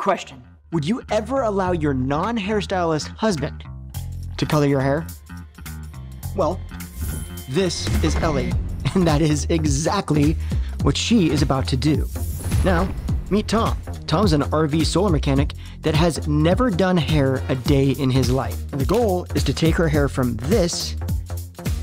Question. Would you ever allow your non-hairstylist husband to color your hair? Well, this is Ellie, and that is exactly what she is about to do. Now, meet Tom. Tom's an RV solar mechanic that has never done hair a day in his life. And the goal is to take her hair from this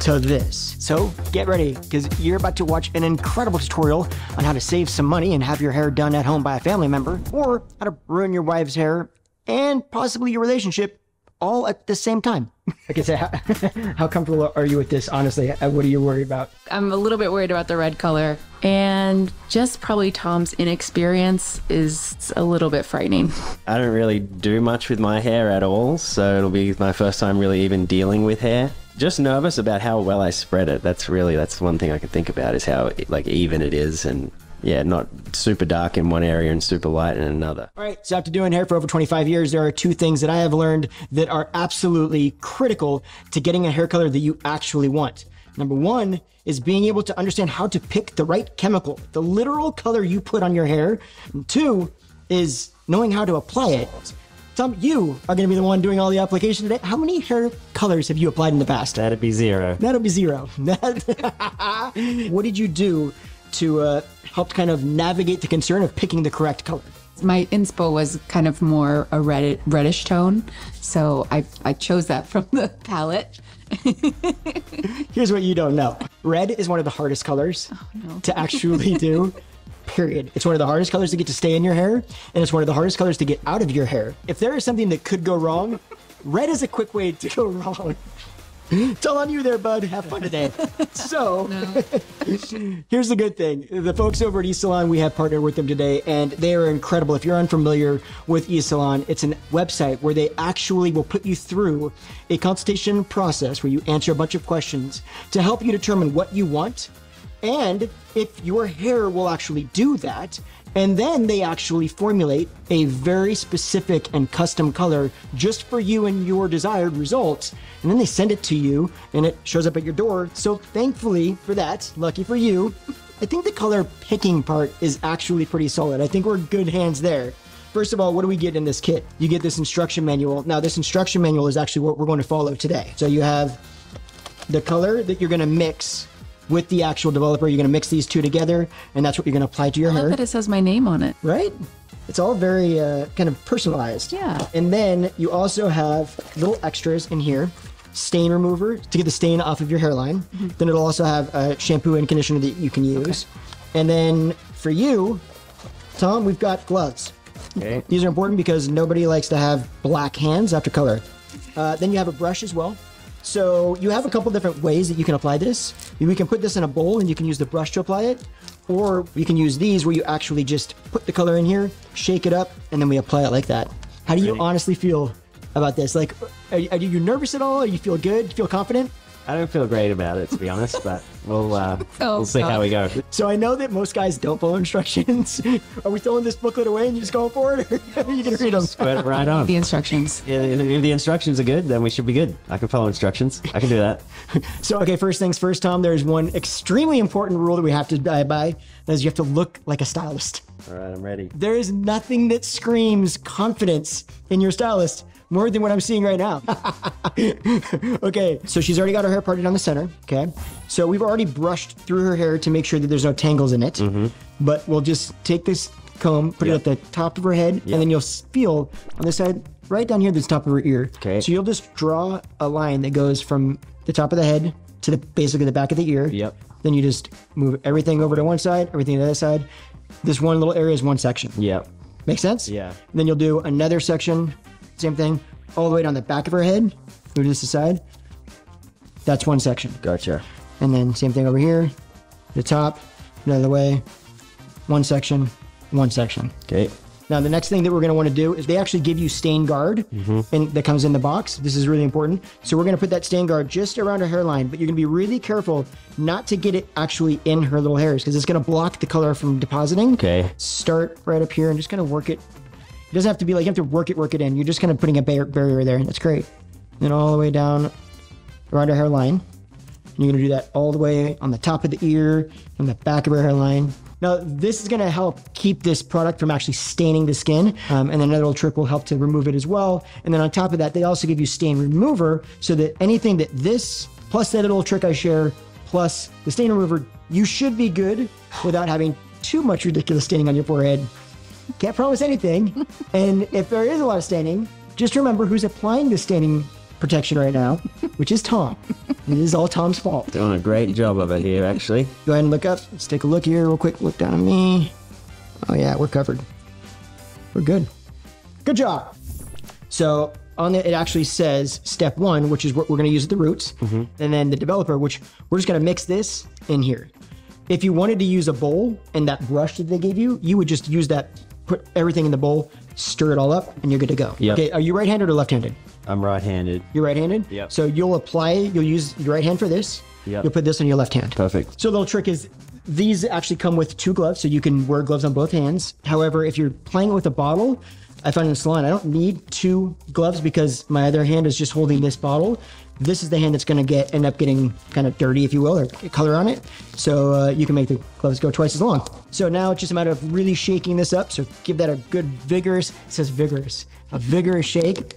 to this. So get ready, because you're about to watch an incredible tutorial on how to save some money and have your hair done at home by a family member, or how to ruin your wife's hair and possibly your relationship all at the same time. I can say, how comfortable are you with this, honestly? What are you worried about? I'm a little bit worried about the red color, and just probably Tom's inexperience is a little bit frightening. I don't really do much with my hair at all, so it'll be my first time really even dealing with hair. Just nervous about how well I spread it. That's one thing I can think about, is how like even it is, and yeah, not super dark in one area and super light in another. All right, so after doing hair for over 25 years, there are two things that I have learned that are absolutely critical to getting a hair color that you actually want. Number one is being able to understand how to pick the right chemical, the literal color you put on your hair. And two is knowing how to apply it. Tom, you are going to be the one doing all the application today. How many hair colors have you applied in the past? That'd be 0. That'll be 0. What did you do to help kind of navigate the concern of picking the correct color? My inspo was kind of more a reddish tone, so I chose that from the palette. Here's what you don't know. Red is one of the hardest colors to actually do. Period. It's one of the hardest colors to get to stay in your hair, and it's one of the hardest colors to get out of your hair. If there is something that could go wrong, red is a quick way to go wrong. It's all on you there, bud. Have fun today. So, here's the good thing. The folks over at eSalon, we have partnered with them today, and they are incredible. If you're unfamiliar with eSalon, it's a website where they actually will put you through a consultation process where you answer a bunch of questions to help you determine what you want and if your hair will actually do that. And then they actually formulate a very specific and custom color just for you and your desired results. And then they send it to you and it shows up at your door. So thankfully for that, lucky for you, I think the color picking part is actually pretty solid. I think we're in good hands there. First of all, what do we get in this kit? You get this instruction manual. Now this instruction manual is actually what we're going to follow today. So you have the color that you're going to mix with the actual developer. You're going to mix these two together, and that's what you're going to apply to your hair. I love that it says my name on it. Right? It's all very kind of personalized. Yeah. And then you also have little extras in here. Stain remover to get the stain off of your hairline. Mm-hmm. Then it'll also have a shampoo and conditioner that you can use. Okay. And then for you, Tom, we've got gloves. Okay. These are important because nobody likes to have black hands after color. Then you have a brush as well. So you have a couple different ways that you can apply this. We can put this in a bowl and you can use the brush to apply it, or you can use these where you actually just put the color in here, shake it up, and then we apply it like that. How do you honestly feel about this? Like, are you nervous at all? Or you feel good? Feel confident? I don't feel great about it, to be honest, but we'll see how we go. So I know that most guys don't follow instructions. Are we throwing this booklet away and you just going for it? Or are you going to read them? Spread it right on. The instructions. Yeah, if the instructions are good, then we should be good. I can follow instructions. I can do that. So, okay, first things first, Tom, there's one extremely important rule that we have to abide by. That is you have to look like a stylist. All right, I'm ready. There is nothing that screams confidence in your stylist more than what I'm seeing right now. Okay, so she's already got her hair parted on the center, okay? So we've already brushed through her hair to make sure that there's no tangles in it. Mm-hmm. But we'll just take this comb, put it at the top of her head, and then you'll feel on this side, right down here, this top of her ear. Okay. So you'll just draw a line that goes from the top of the head to basically the back of the ear. Yep. Then you just move everything over to one side, everything to the other side. This one little area is one section. Yep. Make sense? Yeah. And then you'll do another section, same thing, all the way down the back of her head. Move this aside. That's one section. Gotcha. And then same thing over here, the top, another way, one section, one section. Okay. Now the next thing that we're going to want to do is they actually give you stain guard, and that comes in the box. This is really important. So we're going to put that stain guard just around her hairline, but you're going to be really careful not to get it actually in her little hairs because it's going to block the color from depositing. Okay. Start right up here and just kind of work it. It doesn't have to be like you have to work it in. You're just kind of putting a barrier there, and that's great. Then all the way down around her hairline. And you're going to do that all the way on the top of the ear, on the back of her hairline, Now, this is going to help keep this product from actually staining the skin. And then another little trick will help to remove it as well. And then on top of that, they also give you stain remover so that anything that this, plus that little trick I share, plus the stain remover, you should be good without having too much ridiculous staining on your forehead. Can't promise anything. And if there is a lot of staining, just remember who's applying the staining protection right now, which is Tom. It is all Tom's fault. Doing a great job of it here, actually. Go ahead and look up. Let's take a look here real quick. Look down at me. Oh yeah, we're covered. We're good. Good job. So on it actually says step 1, which is what we're going to use at the roots. And then the developer, which we're just going to mix this in here. If you wanted to use a bowl and that brush that they gave you, you would just use that, put everything in the bowl, stir it all up, and you're good to go. Yep. Okay, are you right-handed or left-handed? I'm right-handed. You're right-handed? Yep. So you'll apply, you'll use your right hand for this. Yep. You'll put this on your left hand. Perfect. So the little trick is these actually come with 2 gloves, so you can wear gloves on both hands. However, if you're playing with a bottle, I found in the salon, I don't need 2 gloves because my other hand is just holding this bottle. This is the hand that's going to end up getting kind of dirty, if you will, or color on it. So you can make the gloves go twice as long. So now it's just a matter of really shaking this up. So give that a good vigorous, it says vigorous, a vigorous shake.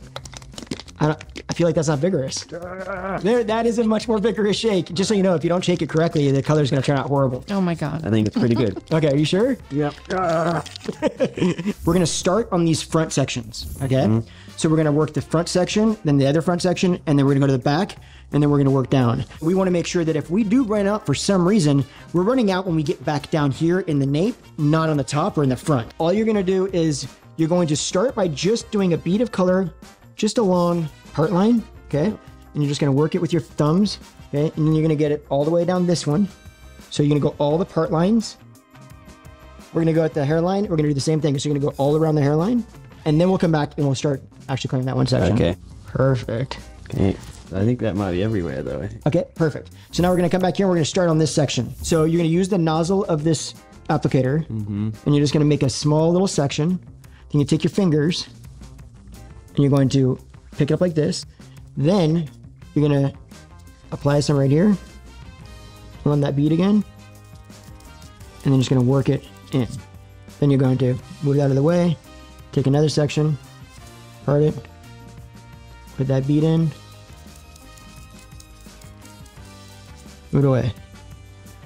I feel like that's not vigorous. That is a much more vigorous shake. Just so you know, if you don't shake it correctly, the color is going to turn out horrible. Oh my God. I think it's pretty good. Okay, are you sure? Yep. We're going to start on these front sections, okay? So we're going to work the front section, then the other front section, and then we're going to go to the back, and then we're going to work down. We want to make sure that if we do run out for some reason, we're running out when we get back down here in the nape, not on the top or in the front. All you're going to do is you're going to start by just doing a bead of color just along part line, okay? And you're just going to work it with your thumbs, okay? And then you're going to get it all the way down this one. So you're going to go all the part lines. We're going to go at the hairline. We're going to do the same thing. So you're going to go all around the hairline, and then we'll come back and we'll start actually clearing that one section. Okay. Perfect. Okay. I think that might be everywhere, though. Okay, perfect. So now we're going to come back here and we're going to start on this section. So you're going to use the nozzle of this applicator, and you're just going to make a small little section. Then you take your fingers, and you're going to pick it up like this. Then you're going to apply some right here. Run that bead again. And then just going to work it in. Then you're going to move it out of the way. Take another section. Part it. Put that bead in. Move it away.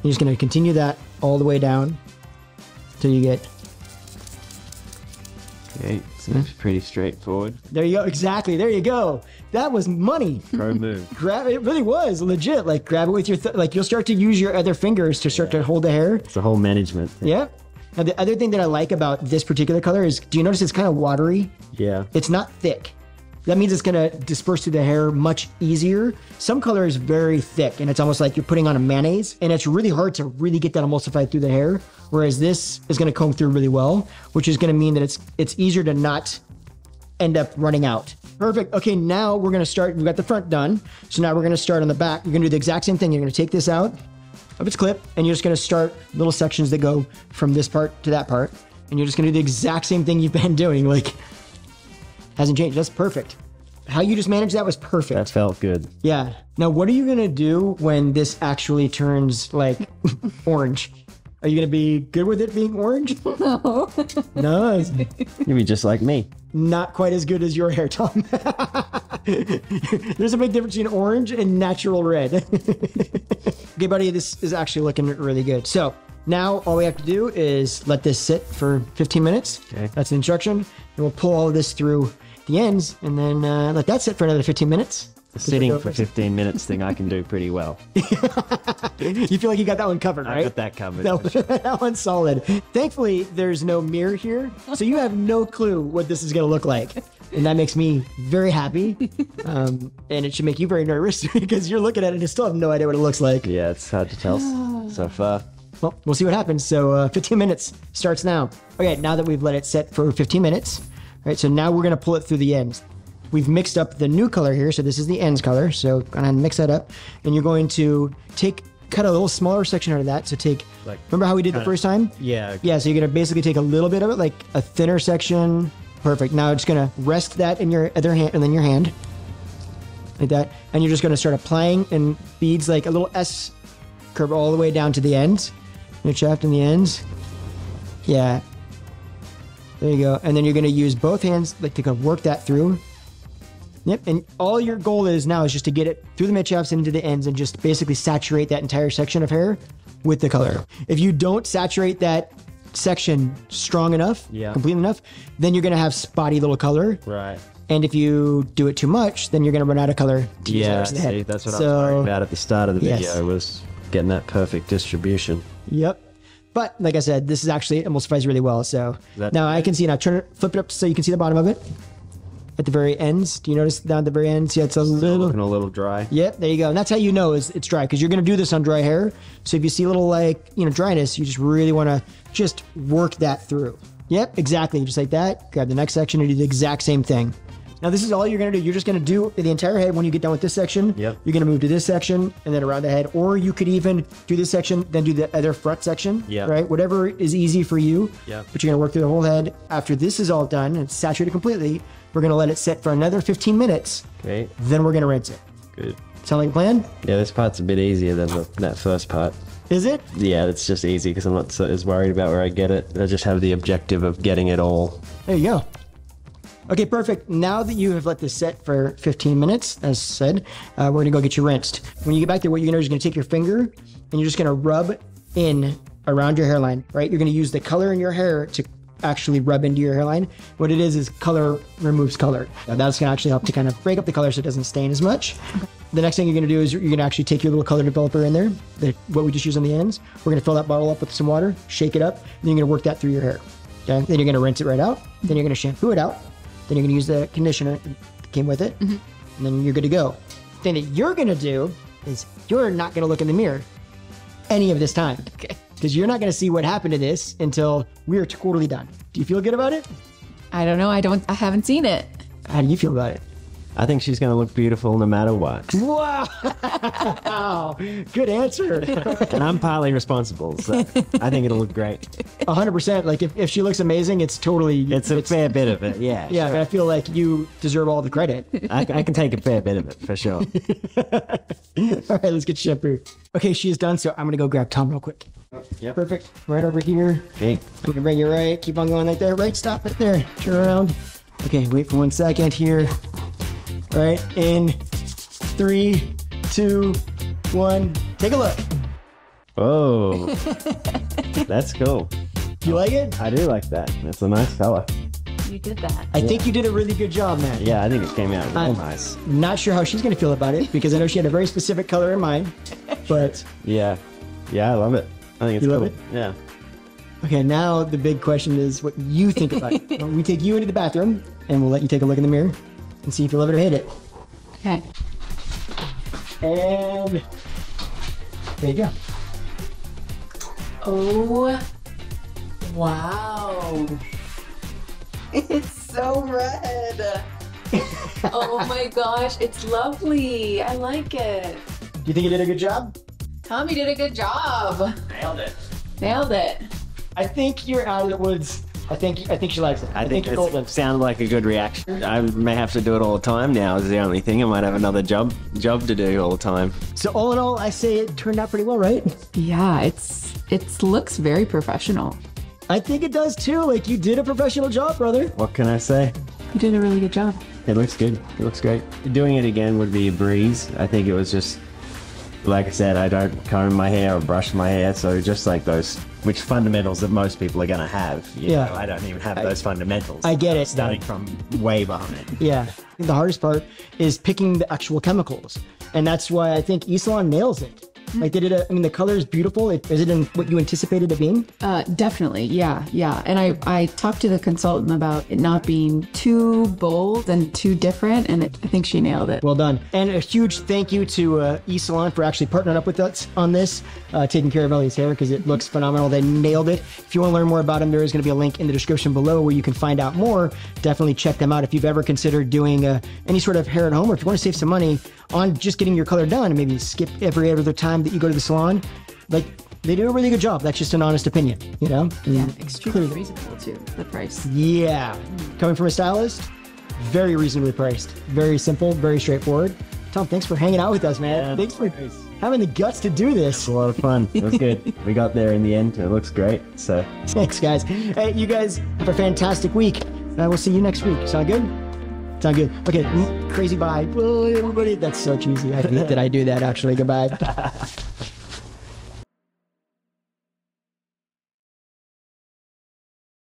You're just going to continue that all the way down until you get... Okay, seems pretty straightforward. There you go. Exactly. There you go. That was money. Pro move. Grab it. It really was legit. Like grab it with your like you'll start to use your other fingers to start to hold the hair. It's a whole management thing. Yeah. Now the other thing that I like about this particular color is, do you notice it's kind of watery? Yeah. It's not thick. That means it's going to disperse through the hair much easier. Some color is very thick, and it's almost like you're putting on a mayonnaise, and it's really hard to really get that emulsified through the hair. Whereas this is going to comb through really well, which is going to mean that it's easier to not end up running out. Perfect. Okay, now we're going to start. We've got the front done. So now we're going to start on the back. You're going to do the exact same thing. You're going to take this out of its clip, and you're just going to start little sections that go from this part to that part. And you're just going to do the exact same thing you've been doing. Like, hasn't changed. That's perfect. How you just managed that was perfect. That felt good. Yeah. Now, what are you going to do when this actually turns like orange? Are you going to be good with it being orange? No. No, it's You'd be just like me. not quite as good as your hair, Tom. There's a big difference between orange and natural red. Okay, buddy, this is actually looking really good. So now all we have to do is let this sit for 15 minutes. Okay. That's the instruction. And we'll pull all of this through the ends and then let that sit for another 15 minutes. The sitting for 15 minutes thing I can do pretty well. You feel like you got that one covered, right? I got that covered. That one's solid. Thankfully, there's no mirror here, so you have no clue what this is going to look like. And that makes me very happy. And it should make you very nervous because you're looking at it and still have no idea what it looks like. Yeah, it's hard to tell so far. Well, we'll see what happens. So 15 minutes starts now. Okay, now that we've let it set for 15 minutes, right? So now we're going to pull it through the ends. We've mixed up the new color here, so this is the ends color. So go ahead and mix that up. And you're going to cut a little smaller section out of that. So remember how we did the first time? Yeah. Yeah, so you're gonna basically take a little bit of it, like a thinner section. Perfect. Now just gonna rest that in your other hand and then your hand. Like that. And you're just gonna start applying in beads like a little S curve all the way down to the ends. Your shaft and the ends. Yeah. There you go. And then you're going to use both hands like to kind of work that through. Yep. And all your goal is now is just to get it through the midshafts into the ends and just basically saturate that entire section of hair with the color. If you don't saturate that section strong enough, completely enough, then you're going to have spotty little color. Right. And if you do it too much, then you're going to run out of color. Yeah, see, that's what I was worried about at the start of the video, was getting that perfect distribution. Yep. But like I said, this is actually emulsifies really well. So now I can see, now flip it up so you can see the bottom of it at the very ends. Do you notice down at the very end? See, it's looking a little dry. Yep, there you go. And that's how you know it's dry, because you're going to do this on dry hair. So if you see a little dryness, you just really want to just work that through. Yep, exactly. Just like that. Grab the next section and do the exact same thing. Now this is all you're going to do. You're just going to do the entire head. When you get done with this section, you're going to move to this section and then around the head. Or you could even do this section, then do the other front section, right? Whatever is easy for you, but you're going to work through the whole head. After this is all done and it's saturated completely, we're going to let it sit for another 15 minutes. Okay. Then we're going to rinse it. Good. Sound like a plan? Yeah, this part's a bit easier than that first part. Is it? Yeah, it's just easy because I'm not as worried about where I get it. I just have the objective of getting it all. There you go. Okay, perfect. Now that you have let this set for 15 minutes, as said, we're gonna go get you rinsed. When you get back there, what you're gonna do is you're gonna take your finger and you're just gonna rub in around your hairline, right? You're gonna use the color in your hair to actually rub into your hairline. What it is color removes color. Now that's gonna actually help to kind of break up the color so it doesn't stain as much. The next thing you're gonna do is you're gonna actually take your little color developer in there, what we just use on the ends. We're gonna fill that bottle up with some water, shake it up, and then you're gonna work that through your hair. Okay? Then you're gonna rinse it right out. Then you're gonna shampoo it out. Then you're gonna use the conditioner that came with it, and then you're good to go. The thing that you're gonna do is you're not gonna look in the mirror any of this time. Okay. Because you're not gonna see what happened to this until we're totally done. Do you feel good about it? I don't know. I haven't seen it. How do you feel about it? I think she's going to look beautiful no matter what. Wow! Good answer. And I'm partly responsible, so I think it'll look great. 100%. Like if she looks amazing, it's totally... It's a fair bit of it, yeah. Yeah, sure. But I feel like you deserve all the credit. I can take a fair bit of it, for sure. All right, let's get shampoo. Okay, she is done, so I'm going to go grab Tom real quick. Yep. Perfect. Right over here. Okay. We can bring you right. Keep on going like that. Right, stop it there. Turn around. Okay, wait for 1 second here. All right, in 3, 2, 1. Take a look. Oh, that's cool. You like it? I do like that. It's a nice color. You did that. I think you did a really good job, man. Yeah, I think it came out real nice. Not sure how she's going to feel about it because I know she had a very specific color in mind, but... Yeah, I love it. I think it's cool. You love it? Yeah. Okay, now the big question is what you think about it. We take you into the bathroom and we'll let you take a look in the mirror and see if you love it or hate it. Okay. And there you go. Oh, wow. It's so red. Oh my gosh, it's lovely. I like it. Do you think you did a good job? Tommy did a good job. Nailed it. Nailed it. I think you're out of the woods. I think she likes it. I think you're golden. it sounded like a good reaction. I may have to do it all the time now is the only thing. I might have another job to do all the time. So all in all, I say it turned out pretty well, right? Yeah, it looks very professional. I think it does too. Like you did a professional job, brother. What can I say? You did a really good job. It looks good. It looks great. Doing it again would be a breeze. I think it was just, like I said, I don't comb my hair or brush my hair, so just like those, which fundamentals that most people are going to have. You know, I don't even have those fundamentals. I get it. Starting from way behind. Yeah. The hardest part is picking the actual chemicals. And that's why I think Esalon nails it. Like they did the color is beautiful. Is it in what you anticipated it being? Definitely, yeah. And I talked to the consultant about it not being too bold and too different, and I think she nailed it. Well done. And a huge thank you to Esalon for actually partnering up with us on this, taking care of Ellie's hair because it looks phenomenal. They nailed it. If you want to learn more about them, there is going to be a link in the description below where you can find out more. Definitely check them out if you've ever considered doing any sort of hair at home, or if you want to save some money on just getting your color done and maybe skip every other time that you go to the salon. Like, they do a really good job. That's just an honest opinion, you know? Yeah, extremely reasonable too, the price. Yeah. Coming from a stylist, very reasonably priced. Very simple, very straightforward. Tom, thanks for hanging out with us, man. Yeah, thanks for having the guts to do this. A lot of fun. It was good. We got there in the end. It looks great. So thanks, guys. Hey, you guys have a fantastic week. We'll see you next week. Sound good? Sound good. Okay, crazy bye. Bye, everybody. That's so cheesy. I hate that I do that, actually. Goodbye.